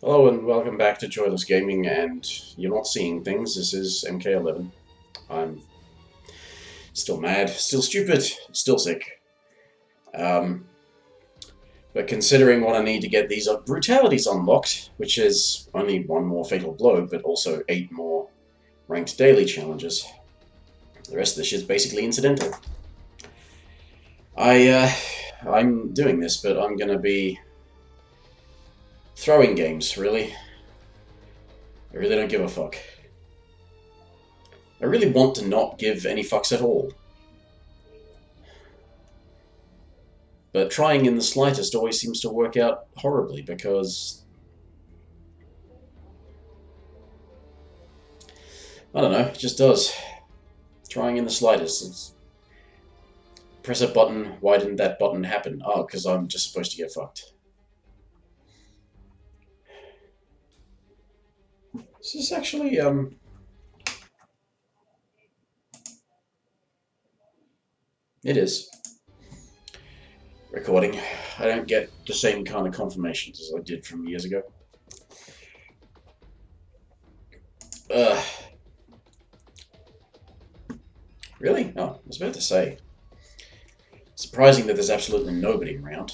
Hello and welcome back to Joyless Gaming, and you're not seeing things. This is MK11. I'm still mad, still stupid, still sick. Um, but considering what I need to get these brutalities unlocked, which is only one more fatal blow, but also 8 more ranked daily challenges, the rest of the shit's basically incidental. I'm doing this, but I'm gonna be throwing games, really. I really don't give a fuck. I really want to not give any fucks at all. But trying in the slightest always seems to work out horribly because, I don't know, it just does. Trying in the slightest. Press a button, why didn't that button happen? Oh, because I'm just supposed to get fucked. This is actually, it is. Recording. I don't get the same kind of confirmations as I did from years ago. Ugh. Really? Oh, I was about to say. Surprising that there's absolutely nobody around.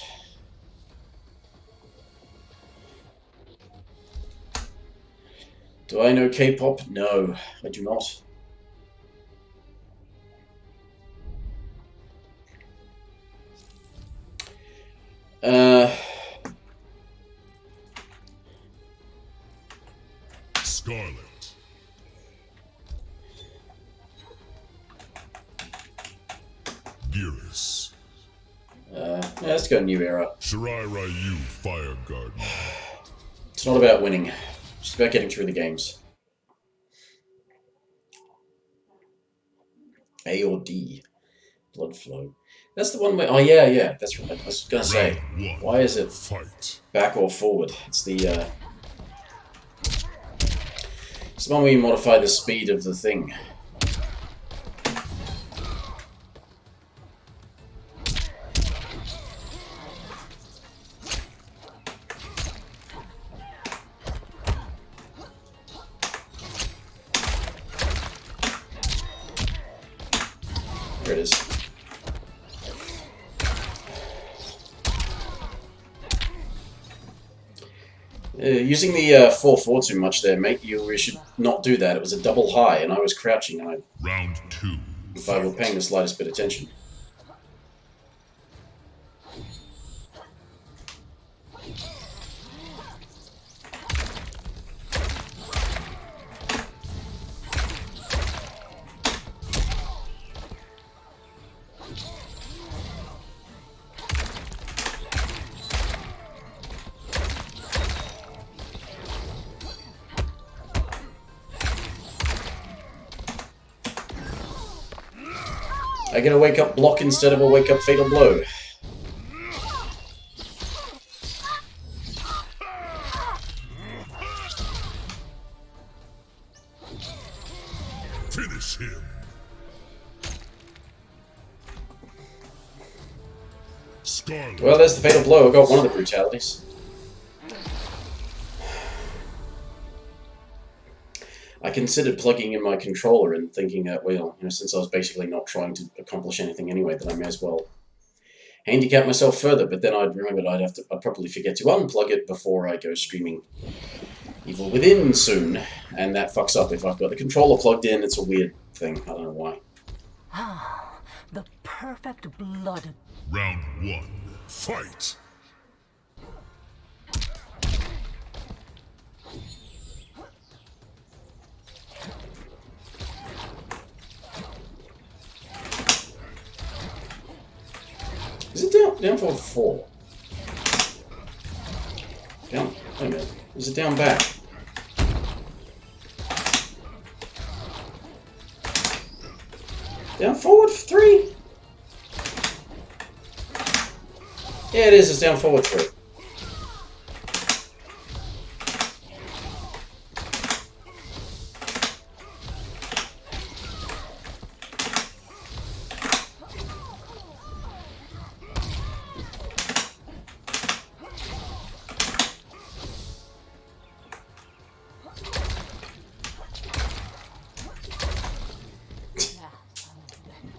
Do I know K-pop? No, I do not. Scarlet. Geras. Yeah, let's go New Era. Shirai Ryu Fire Garden. It's not about winning. It's about getting through the games. A or D. Blood flow. That's the one where... Oh, yeah, that's right. I was going to say, why is it Fight. back or forward? It's the one where you modify the speed of the thing. There it is. Using the 4-4 too much there, mate. You should not do that. It was a double high, and I was crouching, and Round 2. if I were paying the slightest bit of attention. I get a wake-up block instead of a wake-up fatal blow. Finish him. Scarlet. Well, there's the fatal blow. I got one of the brutalities. I considered plugging in my controller and thinking that, well, since I was basically not trying to accomplish anything anyway, then I may as well handicap myself further. But then I'd remembered I'd probably forget to unplug it before I go streaming Evil Within soon, and that fucks up if I've got the controller plugged in. It's a weird thing. I don't know why. Ah, the perfect blood. Round 1. Fight. Is it down forward 4? Down. Wait a minute. Is it down back? Down forward 3? Yeah, it is. It's down forward 3.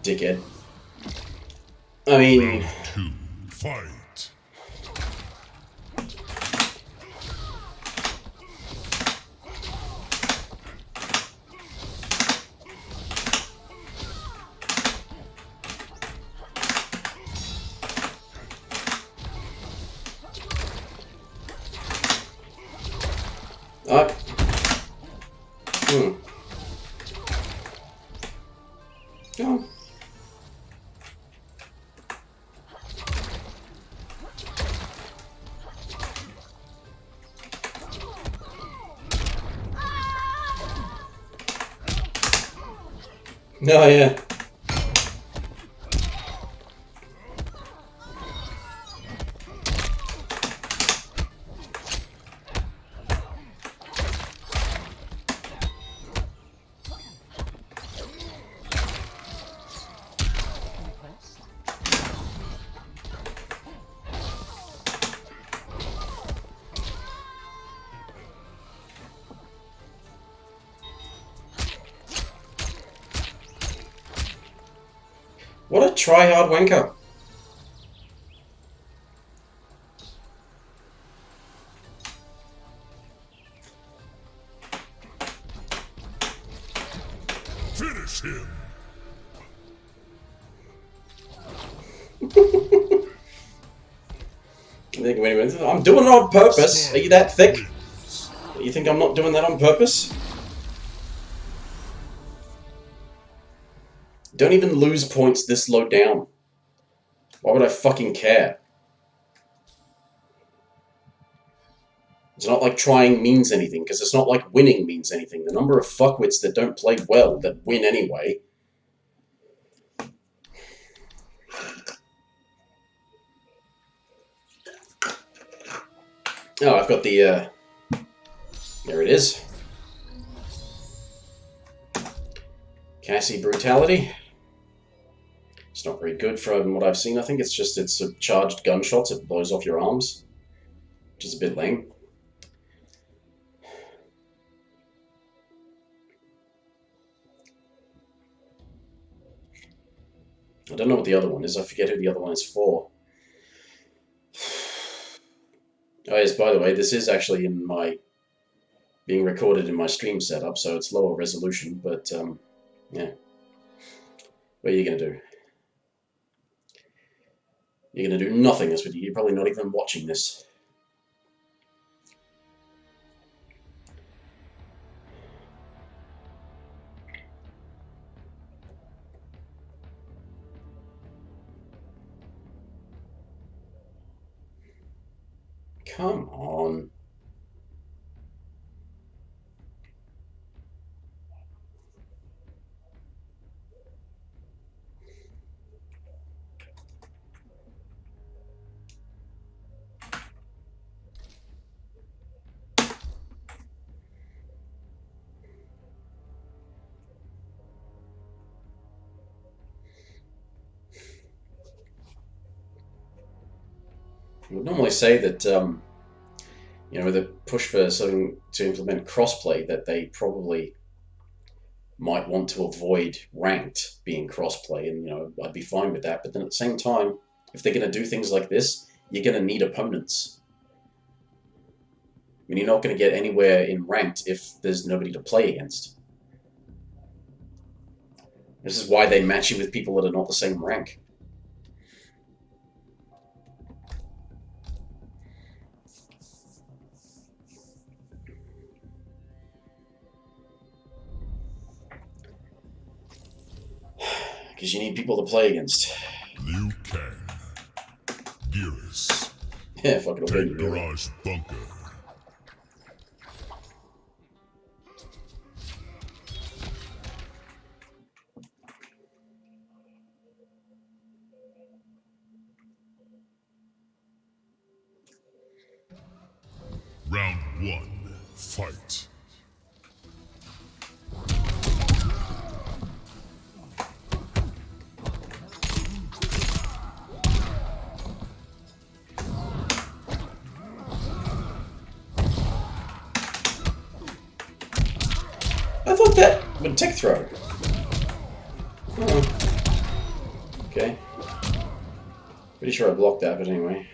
dickhead. I mean... Round 2. Fight. Alright. Oh. Oh, yeah. What a try-hard wanker. Finish him. I'm doing it on purpose. Are you that thick? You think I'm not doing that on purpose? Don't even lose points this low down. Why would I fucking care? It's not like trying means anything, because it's not like winning means anything. The number of fuckwits that don't play well, that win anyway. Oh, I've got the, there it is. Cassie Brutality. It's not very good from what I've seen. I think it's just it's charged gunshots. It blows off your arms, which is a bit lame. I don't know what the other one is. I forget who the other one is for. Oh yes, by the way, this is actually in my being recorded in my stream setup, so it's lower resolution, but yeah. What are you gonna do? You're gonna do nothing this video. You're probably not even watching this. Come on. I would normally say that, you know, with a push for something to implement crossplay, that they probably might want to avoid ranked being crossplay, and, you know, I'd be fine with that. But then at the same time, if they're going to do things like this, you're going to need opponents. I mean, you're not going to get anywhere in ranked if there's nobody to play against. This is why they match you with people that are not the same rank. Because you need people to play against. Liu Kang. Geras. Yeah, fucking okay. Take Garage Bunker. Round 1. Fight. I thought that would tech throw. Oh. Okay. Pretty sure I blocked that, but anyway.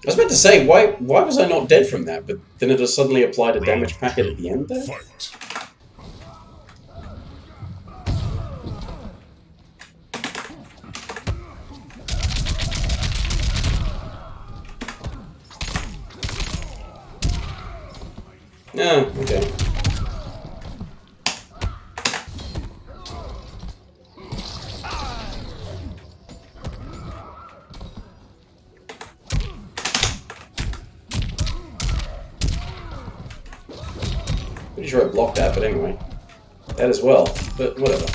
I was about to say, why was I not dead from that? But then it just suddenly applied a damage packet at the end there? Fight. Yeah, okay. Pretty sure I blocked that, but anyway. That as well, but whatever.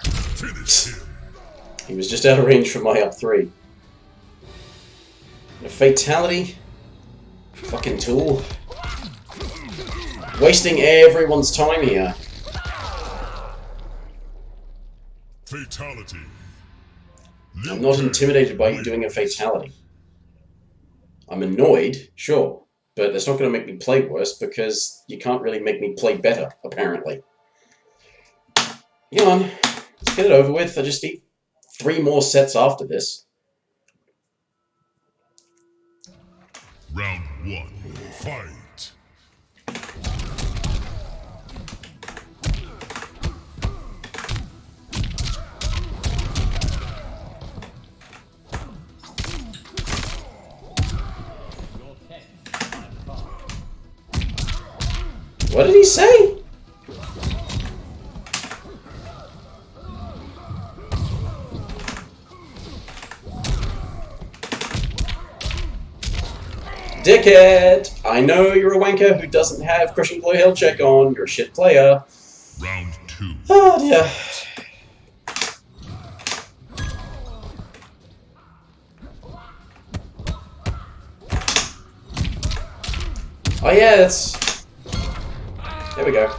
Finish him. He was just out of range from my up 3. A fatality? Fucking tool. Wasting everyone's time here. Fatality. I'm not intimidated by you doing a fatality. I'm annoyed, sure, but that's not going to make me play worse because you can't really make me play better, apparently. Come on, let's get it over with. I just need 3 more sets after this. Round 1. Fight. What did he say? Dickhead! I know you're a wanker who doesn't have crushing blow health check on. You're a shit player. Round 2. Oh dear. Oh yeah, that's... There we go.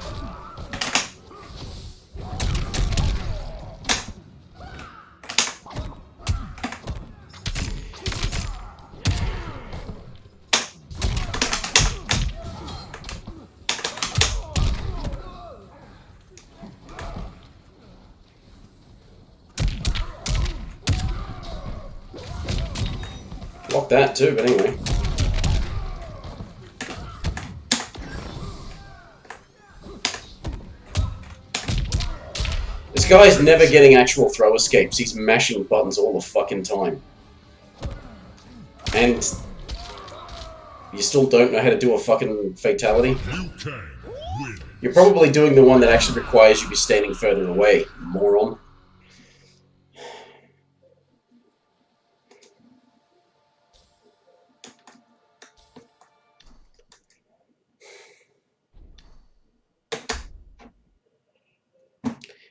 Block that too, but anyway. This guy's never getting actual throw escapes. He's mashing buttons all the fucking time. And you still don't know how to do a fucking fatality? You're probably doing the one that actually requires you to be standing further away, moron.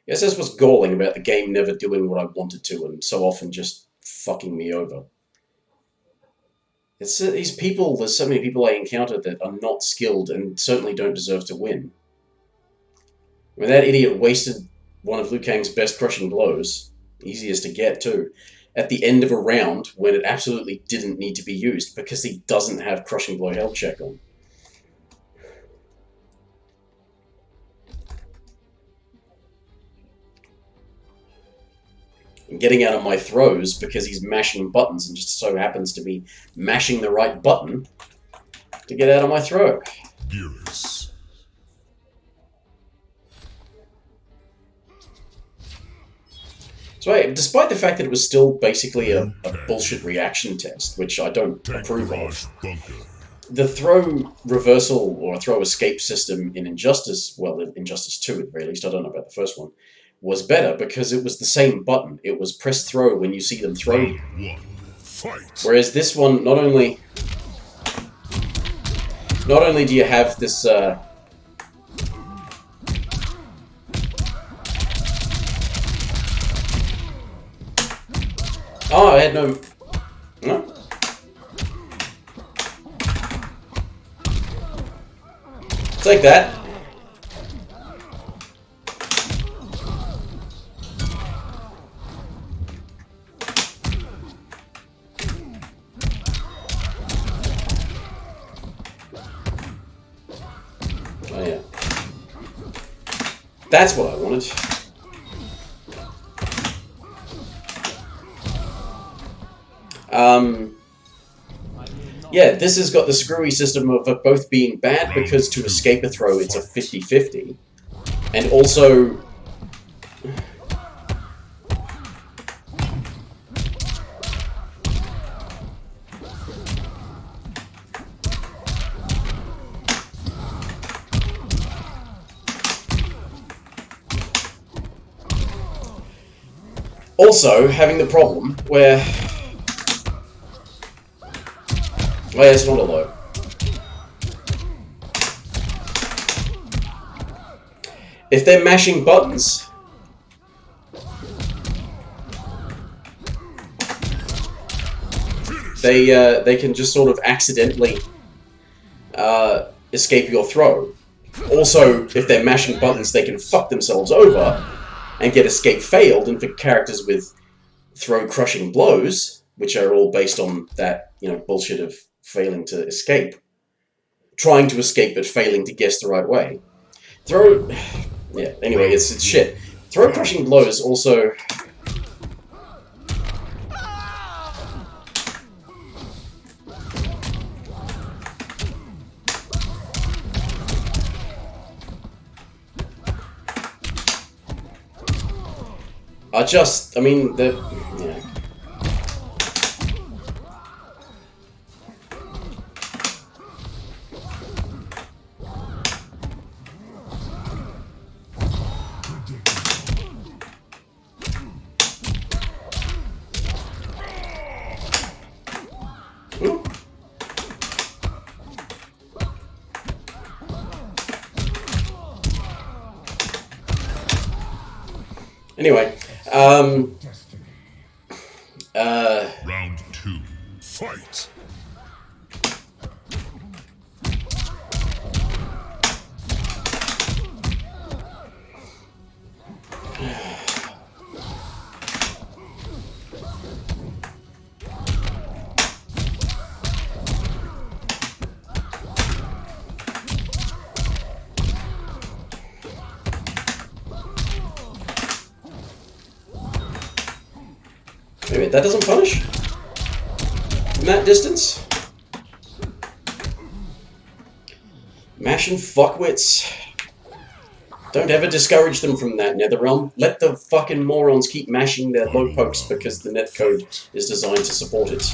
Yes, that's what's galling about the game never doing what I wanted to and so often just fucking me over. It's these people, there's so many people I encounter that are not skilled and certainly don't deserve to win. I mean, that idiot wasted one of Liu Kang's best crushing blows, easiest to get too, at the end of a round when it absolutely didn't need to be used because he doesn't have crushing blow health check on. And getting out of my throws because he's mashing buttons and just so happens to be mashing the right button to get out of my throw. Geras. So despite the fact that it was still basically a bullshit reaction test, which I don't approve of, the throw reversal or throw escape system in Injustice, well, in Injustice 2 at the very least, I don't know about the first one, was better because it was the same button. It was press throw when you see them throw you. Whereas this one, not only do you have this oh, I had no... Take that. Oh yeah. That's what I wanted. Yeah, this has got the screwy system of it both being bad because to escape a throw it's a 50-50, and also... Also, having the problem where... Oh yeah, it's not a low. If they're mashing buttons... They can just sort of accidentally escape your throw. Also, if they're mashing buttons, they can fuck themselves over and get escape failed, and for characters with throw-crushing blows, which are all based on that, you know, bullshit of failing to escape. Trying to escape but failing to guess the right way. Yeah, anyway, it's shit. Throw-crushing blows also... I mean, yeah. Ooh. Anyway, Round 2. Fight. wait a minute, that doesn't punish? From that distance? Mashing fuckwits. Don't ever discourage them from that, Netherrealm. Let the fucking morons keep mashing their low pokes because the netcode is designed to support it.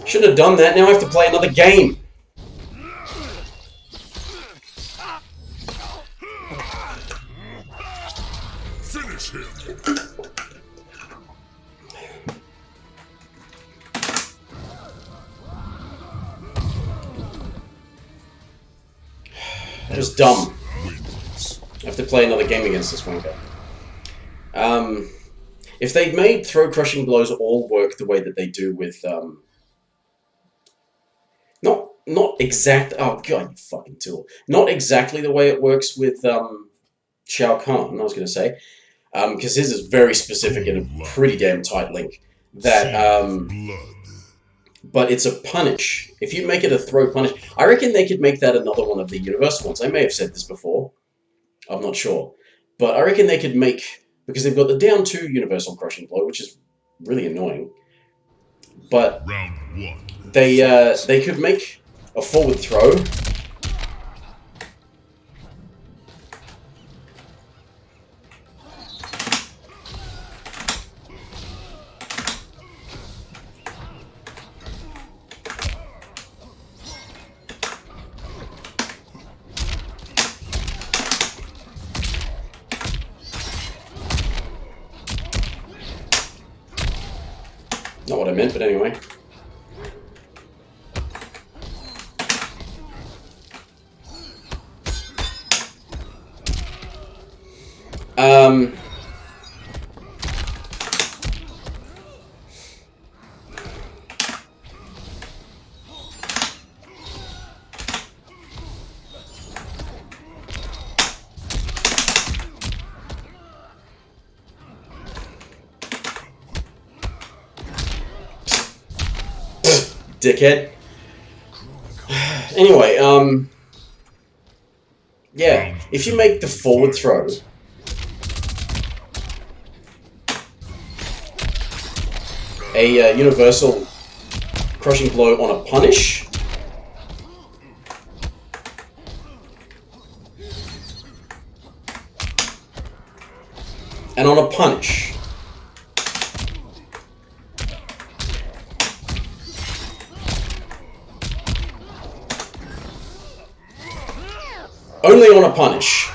Should have done that, now I have to play another game. Finish him. That was dumb. I have to play another game against this one guy. If they'd made throw-crushing blows all work the way that they do with, Not exact... Oh, God, you fucking tool. Not exactly the way it works with, Shao Kahn, I was going to say. Because his is very specific and a pretty damn tight link. That, but it's a punish. If you make it a throw punish... I reckon they could make that another one of the universal ones. I may have said this before. I'm not sure. But I reckon they could make... Because they've got the down 2 universal crushing blow, which is really annoying. But Round 1. they could make a forward throw. what I meant, but anyway. Dickhead. Anyway, yeah, if you make the forward throw, a universal crushing blow on a punish, and on a punish, only on a punish.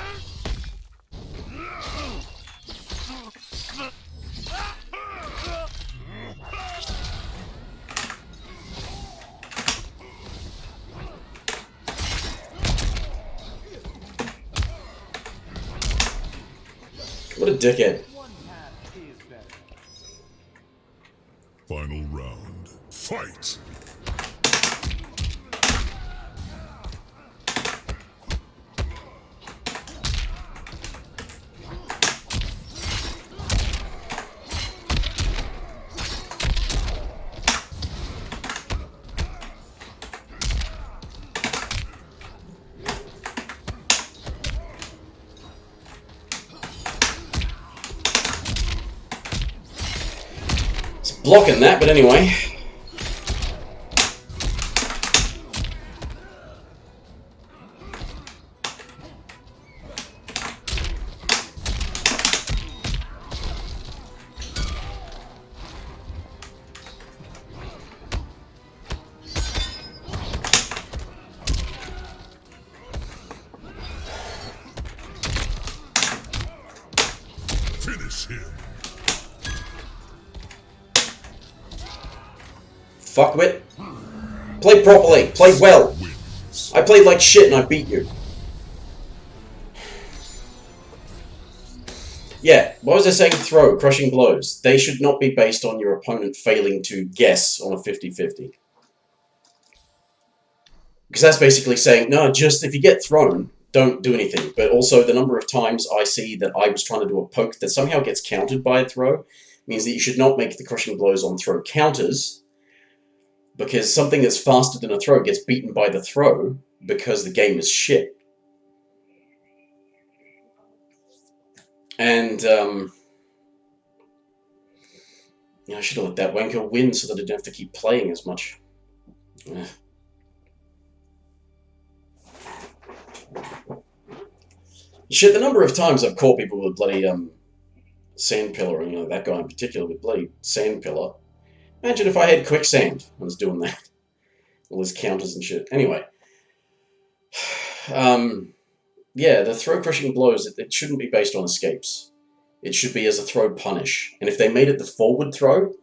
What a dickhead. Final round. Fight! Blocking that, but anyway. Finish him. Fuckwit. Play properly. Play well. I played like shit and I beat you. Yeah, what was I saying? Throw, crushing blows. They should not be based on your opponent failing to guess on a 50-50. Because that's basically saying, no, just if you get thrown, don't do anything. But also the number of times I see that I was trying to do a poke that somehow gets countered by a throw means that you should not make the crushing blows on throw counters, because something that's faster than a throw gets beaten by the throw because the game is shit. And, I should have let that wanker win so that I didn't have to keep playing as much. Ugh. Shit, the number of times I've caught people with bloody, sand pillar, and, that guy in particular with bloody sand pillar. Imagine if I had quicksand and was doing that. All his counters and shit. Anyway. Yeah, the throw crushing blows, it shouldn't be based on escapes. It should be as a throw punish. And if they made it the forward throw,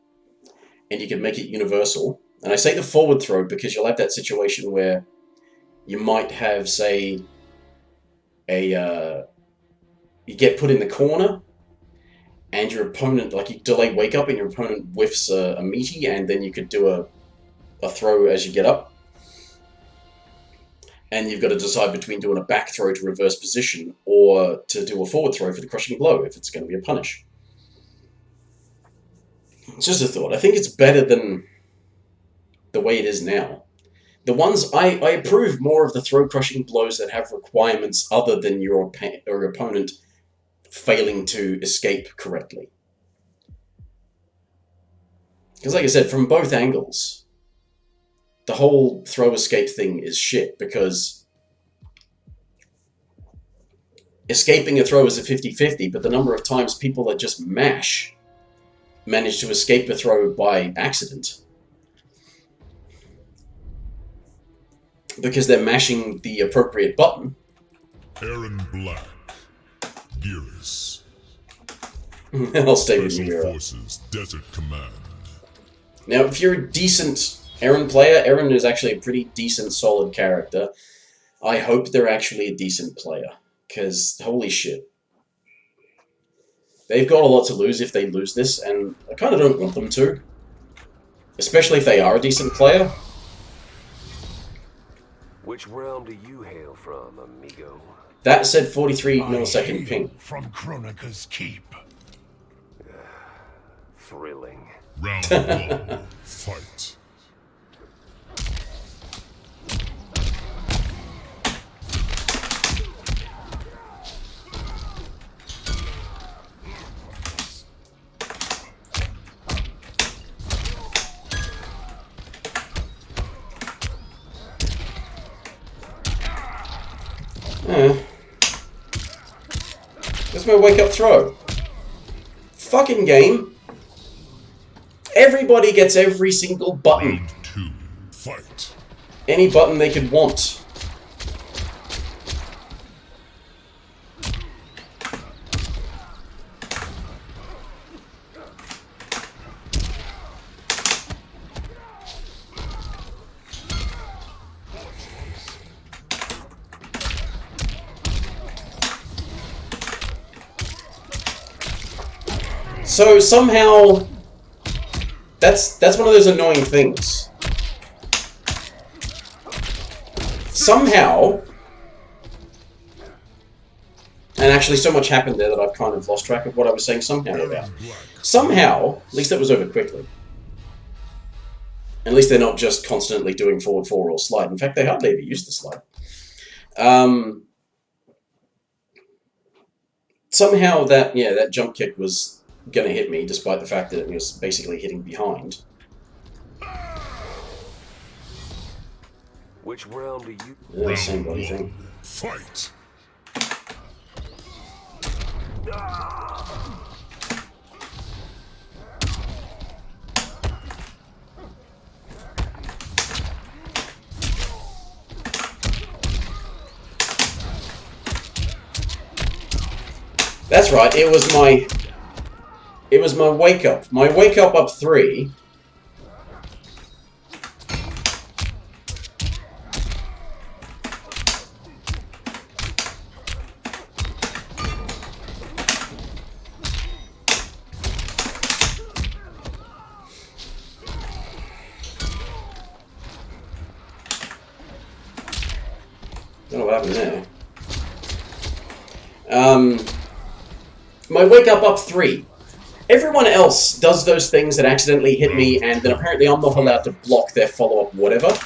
and you can make it universal, and I say the forward throw because you'll have that situation where you might have, say, you get put in the corner, and your opponent, like you delay wake up and your opponent whiffs a meaty, and then you could do a throw as you get up. And you've got to decide between doing a back throw to reverse position or to do a forward throw for the crushing blow if it's going to be a punish. It's just a thought. I think it's better than the way it is now. The ones I approve more of the throw crushing blows that have requirements other than your opponent failing to escape correctly. Because like I said, from both angles, the whole throw escape thing is shit, because escaping a throw is a 50-50, but the number of times people that just manage to escape a throw by accident because they're mashing the appropriate button. Aaron Black. Geras. I'll stay with you, Special Geras. Forces Desert Command. Now, if you're a decent Eren player, Eren is actually a pretty decent, solid character. I hope they're actually a decent player, because holy shit. They've got a lot to lose if they lose this, and I kind of don't want them to. Especially if they are a decent player. Which realm do you hail from, amigo? That said 43 millisecond ping. From Kronika's Keep. Thrilling. Round 1. Fight. There's my wake up throw. Fucking game. Everybody gets every single button. Round 2. Fight. Any button they could want. So somehow, that's one of those annoying things. Somehow, and actually so much happened there that I've kind of lost track of what I was saying somehow about. Somehow, at least that was over quickly. At least they're not just constantly doing forward 4 or slide. In fact, they hardly ever use the slide. Somehow that jump kick was going to hit me, despite the fact that it was basically hitting behind. Which realm do you... Yeah, same bloody thing. Fight. That's right, it was my wake up. My wake up 3. Don't know what happened there. My wake up 3. Everyone else does those things that accidentally hit me, and then apparently I'm not allowed to block their follow-up whatever.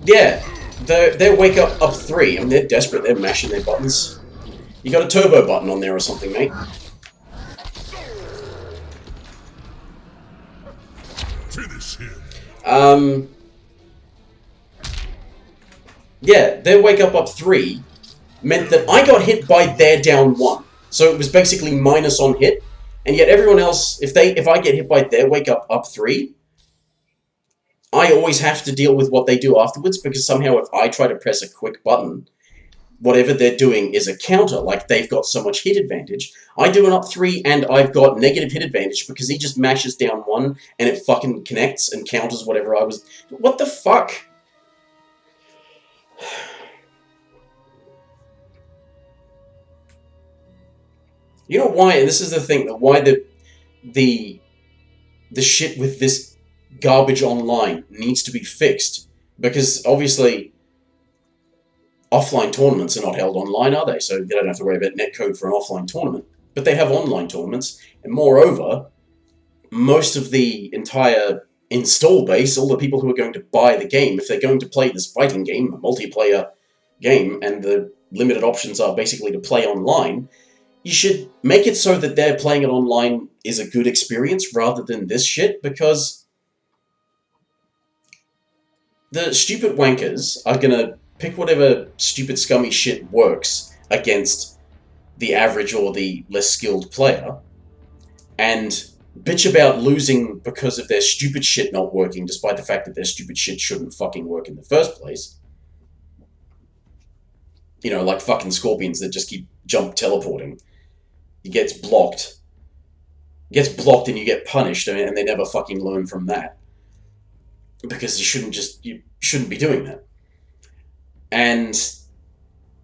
Yeah, their wake up 3. I mean, they're desperate. They're mashing their buttons. You got a turbo button on there or something, mate? Finish him. Yeah, their wake up 3 meant that I got hit by their down 1. So it was basically minus on hit, and yet everyone else, if I get hit by their wake up 3, I always have to deal with what they do afterwards, because somehow if I try to press a quick button, whatever they're doing is a counter, like they've got so much hit advantage. I do an up 3 and I've got negative hit advantage because he just mashes down 1 and it fucking connects and counters whatever I was... What the fuck? You know why, and this is the thing, why the shit with this garbage online needs to be fixed, because obviously offline tournaments are not held online, are they? So you don't have to worry about netcode for an offline tournament, but they have online tournaments, and moreover, most of the entire install base, all the people who are going to buy the game, if they're going to play this fighting game, a multiplayer game, and the limited options are basically to play online, you should make it so that they're playing it online is a good experience rather than this shit, because the stupid wankers are gonna pick whatever stupid scummy shit works against the average or the less skilled player, and bitch about losing because of their stupid shit not working, despite the fact that their stupid shit shouldn't fucking work in the first place. You know, like fucking scorpions that just keep jump teleporting. It gets blocked. And you get punished, and they never fucking learn from that. Because you shouldn't be doing that. And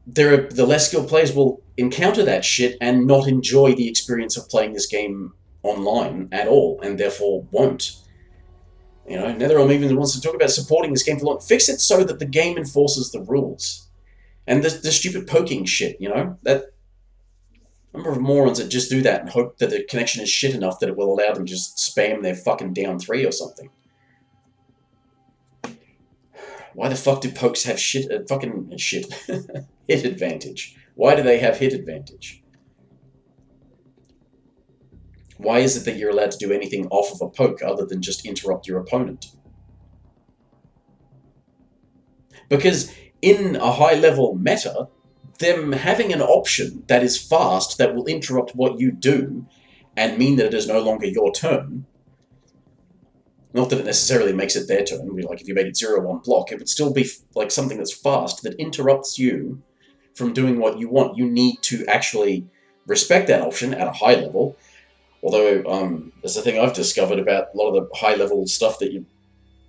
the less skilled players will encounter that shit and not enjoy the experience of playing this game online at all, and therefore won't. You know, NetherRealm even wants to talk about supporting this game for long. Fix it so that the game enforces the rules. And the stupid poking shit, you know? That number of morons that just do that and hope that the connection is shit enough that it will allow them to just spam their fucking down 3 or something. Why the fuck do pokes have shit hit advantage? Why do they have hit advantage? Why is it that you're allowed to do anything off of a poke other than just interrupt your opponent? Because in a high-level meta, them having an option that is fast, that will interrupt what you do, and mean that it is no longer your turn, not that it necessarily makes it their turn, like if you made it 0-1 block, it would still be like something that's fast, that interrupts you from doing what you want. You need to actually respect that option at a high level. Although, there's the thing I've discovered about a lot of the high-level stuff that you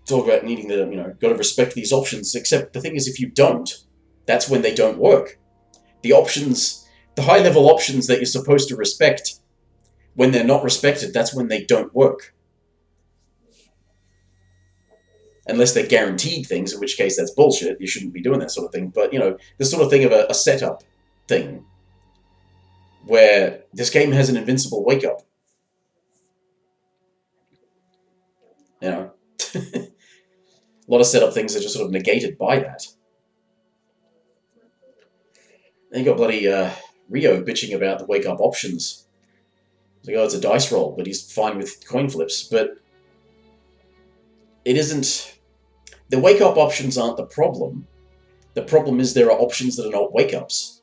talk about needing to, you know, got to respect these options, except the thing is if you don't, that's when they don't work. The options, the high-level options that you're supposed to respect, when they're not respected, that's when they don't work. Unless they're guaranteed things, in which case that's bullshit, you shouldn't be doing that sort of thing. But, you know, this sort of thing of a setup thing, where this game has an invincible wake-up. You know, a lot of setup things are just sort of negated by that. Then you got bloody Rio bitching about the wake-up options. It's like, oh, it's a dice roll, but he's fine with coin flips. But it isn't... The wake-up options aren't the problem. The problem is there are options that are not wake-ups.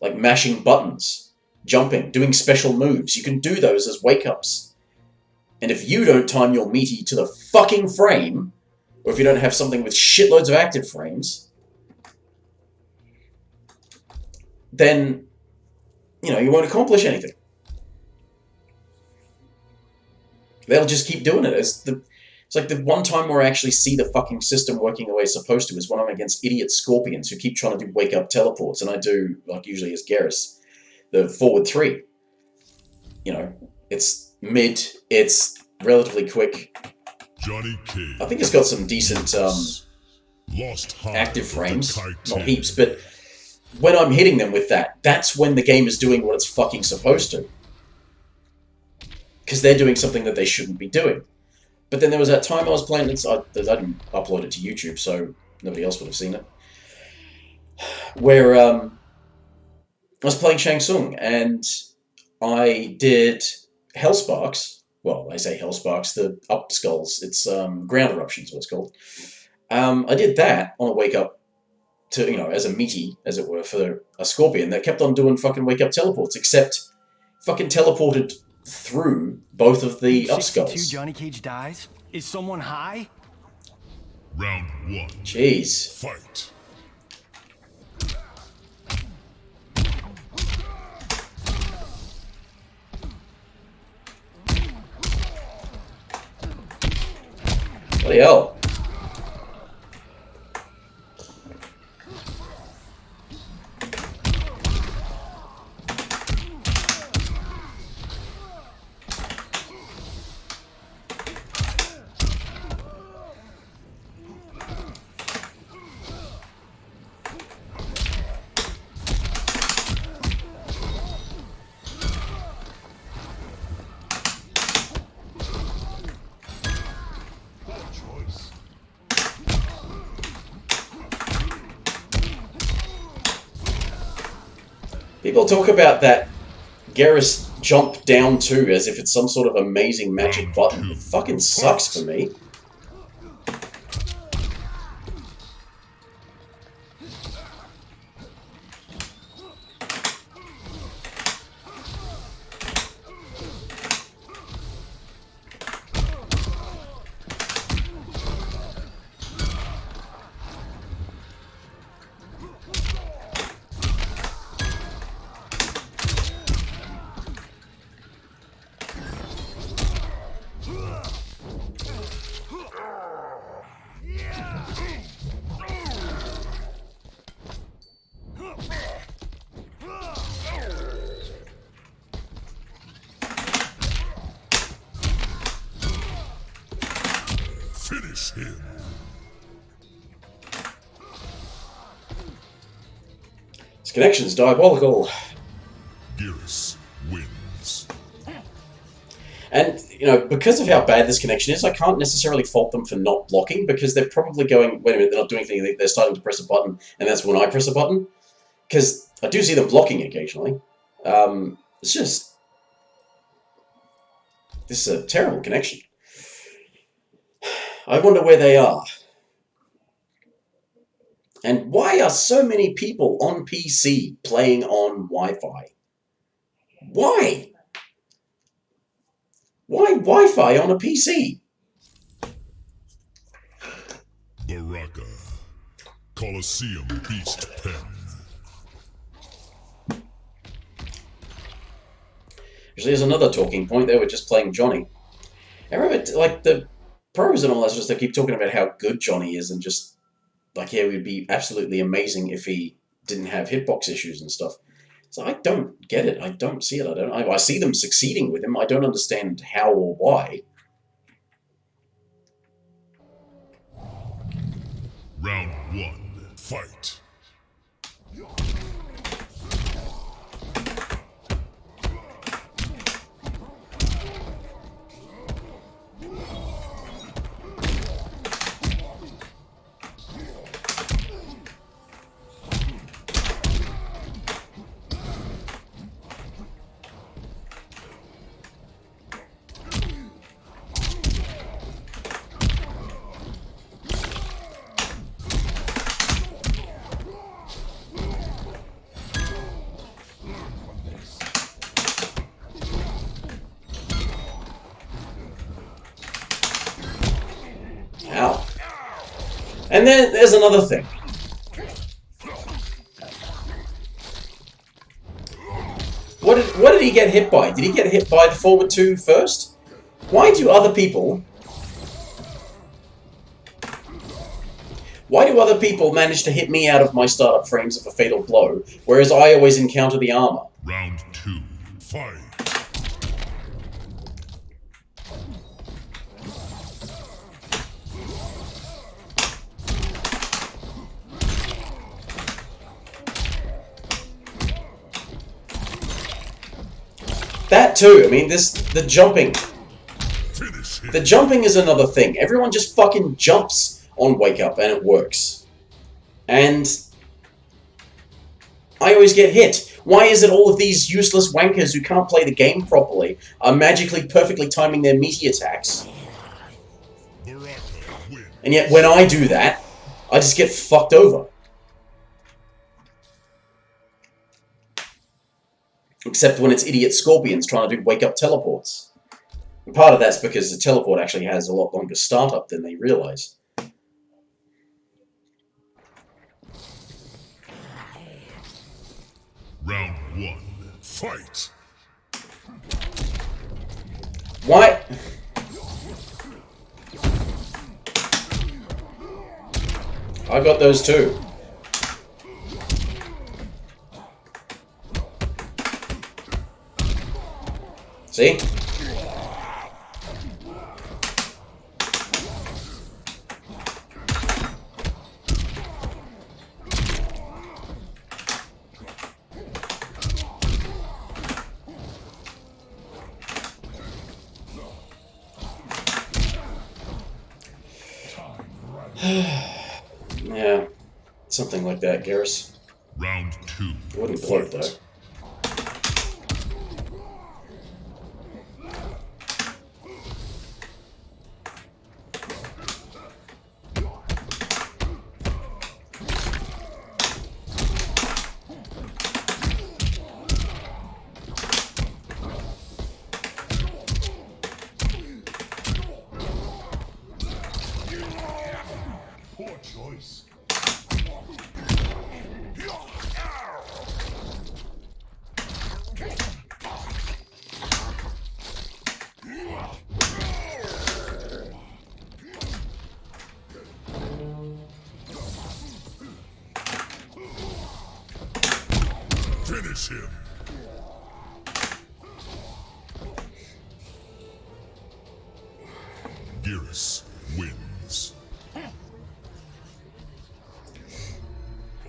Like mashing buttons, jumping, doing special moves. You can do those as wake-ups. And if you don't time your meaty to the fucking frame, or if you don't have something with shitloads of active frames, then, you know, you won't accomplish anything. They'll just keep doing it. It's like the one time where I actually see the fucking system working the way it's supposed to is when I'm against idiot scorpions who keep trying to do wake-up teleports, and I do, like usually as Geras, the forward 3. You know, it's mid, it's relatively quick. Johnny Cage. I think it's got some decent active frames, not heaps, but when I'm hitting them with that, that's when the game is doing what it's fucking supposed to. Because they're doing something that they shouldn't be doing. But then there was that time I was playing, I didn't upload it to YouTube, so nobody else would have seen it, where I was playing Shang Tsung, and I did Hellsparks. Well, I say Hellsparks, the up skulls. It's ground eruptions, what it's called. I did that on a wake-up to, you know, as a meaty, as it were, for a scorpion that kept on doing fucking wake-up teleports, except fucking teleported through both of the up skulls. Johnny Cage dies? Is someone high? Round 1. Jeez. Fight. Bloody hell. People talk about that Geras jump down too as if it's some sort of amazing magic button. It fucking sucks for me. Finish him. This connection's diabolical. Geras wins. And, you know, because of how bad this connection is, I can't necessarily fault them for not blocking, because they're probably going, wait a minute, they're not doing anything, they're starting to press a button, and that's when I press a button. Because I do see them blocking occasionally. It's just... This is a terrible connection. I wonder where they are. And why are so many people on PC playing on Wi-Fi? Why? Why Wi-Fi on a PC? Baraka. Coliseum Beast Pen. There's another talking point. They were just playing Johnny. I remember, like, the pros and all that, just they keep talking about how good Johnny is, and just like, yeah, it would be absolutely amazing if he didn't have hitbox issues and stuff. So I don't get it. I don't see it. I see them succeeding with him. I don't understand how or why. Round 1. Fight. Ow. And then there's another thing. What did he get hit by? Did he get hit by the forward 2 first? Why do other people manage to hit me out of my startup frames of a fatal blow, whereas I always encounter the armor? Round 2. Fight. That too. I mean, the jumping. Finish him. The jumping is another thing. Everyone just fucking jumps on Wake Up and it works. And I always get hit. Why is it all of these useless wankers who can't play the game properly are magically perfectly timing their meaty attacks? And yet when I do that, I just get fucked over. Except when it's idiot scorpions trying to do wake-up teleports. And part of that's because the teleport actually has a lot longer startup than they realize. Round 1. Fight. Why? I got those too. See? Time Yeah, something like that, Geras. Round 2. I wouldn't bloat though. Finish him. Geras wins.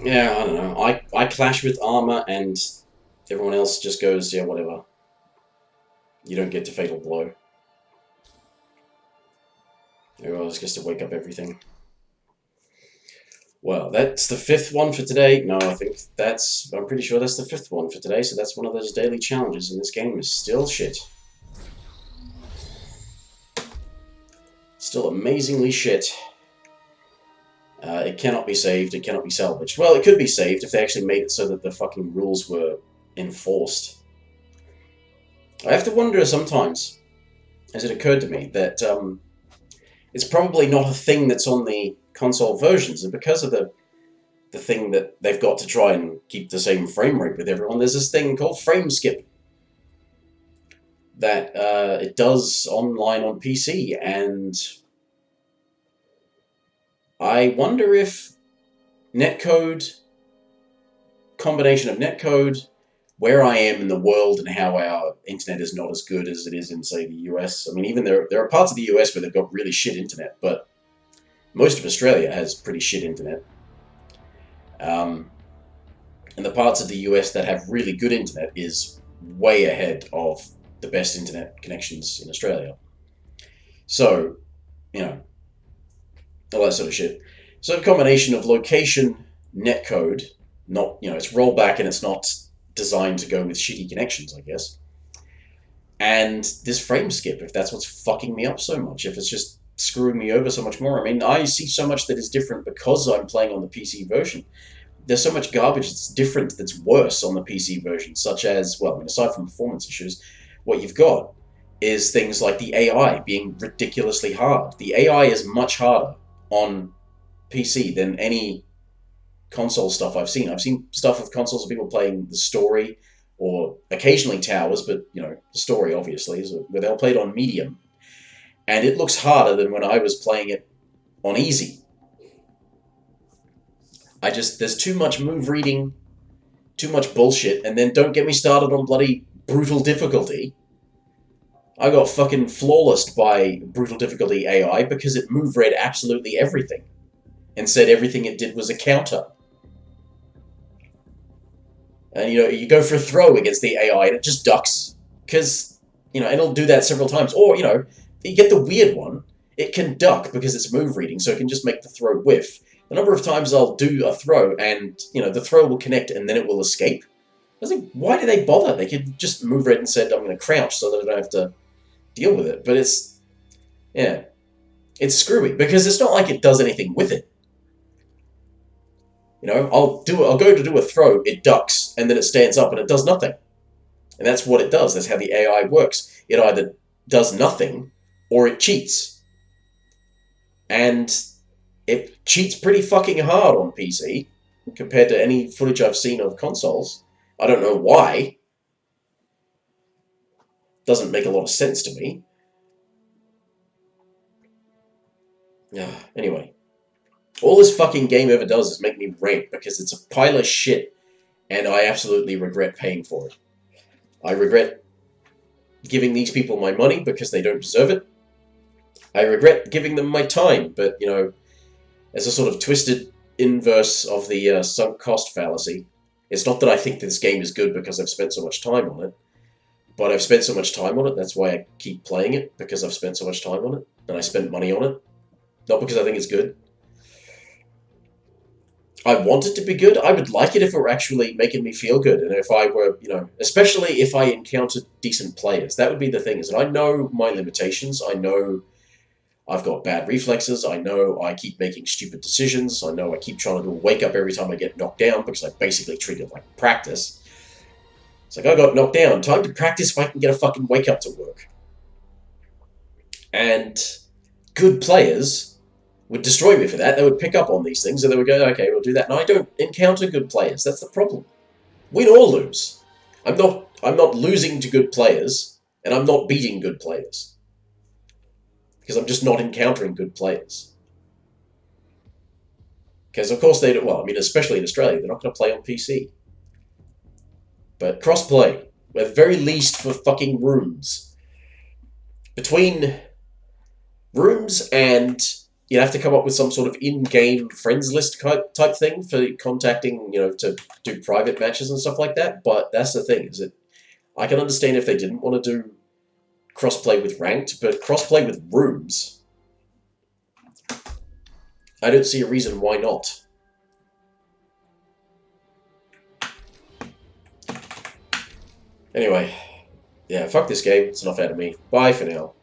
Yeah, I don't know. I clash with armor, and everyone else just goes, yeah, whatever. You don't get to fatal blow. Everyone else gets to wake up everything. Well, that's the 5th one for today. No, I'm pretty sure that's the 5th one for today, so that's one of those daily challenges, and this game is still shit. Still amazingly shit. It cannot be saved, it cannot be salvaged. Well, it could be saved if they actually made it so that the fucking rules were enforced. I have to wonder sometimes, as it occurred to me, that it's probably not a thing that's on the console versions, and because of the thing that they've got to try and keep the same frame rate with everyone, there's this thing called frame skip that it does online on PC, and I wonder if combination of netcode, where I am in the world and how our internet is not as good as it is in, say, the US. I mean, even there are parts of the US where they've got really shit internet, but most of Australia has pretty shit internet. And the parts of the US that have really good internet is way ahead of the best internet connections in Australia. So, you know, all that sort of shit. So a combination of location, netcode, not, it's rollback and it's not designed to go with shitty connections, I guess. And this frame skip, if that's what's fucking me up so much, if it's just screwing me over so much more. I mean, I see so much that is different because I'm playing on the PC version. There's so much garbage that's different, that's worse on the PC version, such as, well, I mean, aside from performance issues, what you've got is things like the AI being ridiculously hard. The AI is much harder on PC than any console stuff I've seen. I've seen stuff with consoles of people playing the story, or occasionally towers, but, the story, obviously, is where they'll play it on medium. And it looks harder than when I was playing it on easy. There's too much move reading, too much bullshit, and then don't get me started on bloody brutal difficulty. I got fucking flawlessed by brutal difficulty AI because it move read absolutely everything and said everything it did was a counter. And, you go for a throw against the AI and it just ducks because, it'll do that several times. Or, you get the weird one, it can duck because it's move reading, so it can just make the throw whiff. The number of times I'll do a throw and, the throw will connect and then it will escape. I was like, why do they bother? They could just move read and said, I'm going to crouch so that I don't have to deal with it. But it's screwy because it's not like it does anything with it. I'll go to do a throw, it ducks, and then it stands up and it does nothing. And that's what it does. That's how the AI works. It either does nothing or it cheats. And it cheats pretty fucking hard on PC compared to any footage I've seen of consoles. I don't know why. Doesn't make a lot of sense to me. Anyway. All this fucking game ever does is make me rant because it's a pile of shit and I absolutely regret paying for it. I regret giving these people my money because they don't deserve it. I regret giving them my time, but, as a sort of twisted inverse of the sunk cost fallacy, it's not that I think this game is good because I've spent so much time on it, but I've spent so much time on it, that's why I keep playing it, because I've spent so much time on it, and I spent money on it, not because I think it's good. I want it to be good. I would like it if it were actually making me feel good. And if I were, especially if I encountered decent players. That would be the thing. Is that I know my limitations. I know I've got bad reflexes. I know I keep making stupid decisions. I know I keep trying to do a wake up every time I get knocked down because I basically treat it like practice. It's like, I got knocked down. Time to practice if I can get a fucking wake up to work. And good players would destroy me for that. They would pick up on these things and they would go, okay, we'll do that. And I don't encounter good players. That's the problem. Win or lose. I'm not losing to good players, and I'm not beating good players. Because I'm just not encountering good players. Because of course they don't, well, I mean, especially in Australia, they're not going to play on PC. But cross-play, at the very least for fucking rooms. Between rooms and you have to come up with some sort of in-game friends list type thing for contacting, you know, to do private matches and stuff like that. But that's the thing, is that I can understand if they didn't want to do crossplay with ranked, but crossplay with rooms, I don't see a reason why not. Anyway, yeah, fuck this game. It's enough out of me. Bye for now.